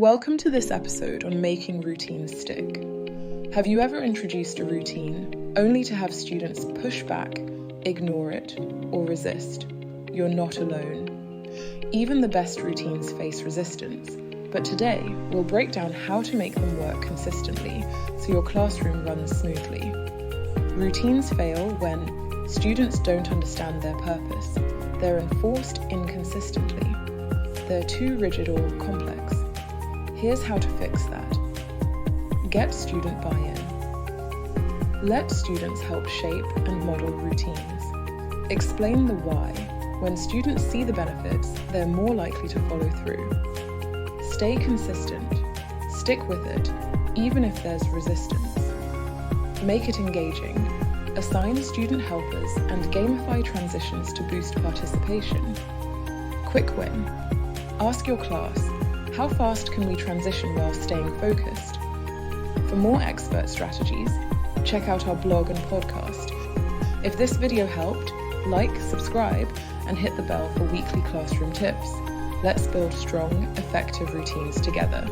Welcome to this episode on making routines stick. Have you ever introduced a routine only to have students push back, ignore it, or resist? You're not alone. Even the best routines face resistance, but today we'll break down how to make them work consistently so your classroom runs smoothly. Routines fail when students don't understand their purpose, they're enforced inconsistently, they're too rigid or complex. Here's how to fix that. Get student buy-in. Let students help shape and model routines. Explain the why. When students see the benefits, they're more likely to follow through. Stay consistent. Stick with it, even if there's resistance. Make it engaging. Assign student helpers and gamify transitions to boost participation. Quick win. Ask your class, how fast can we transition while staying focused? For more expert strategies, check out our blog and podcast. If this video helped, like, subscribe, and hit the bell for weekly classroom tips. Let's build strong, effective routines together.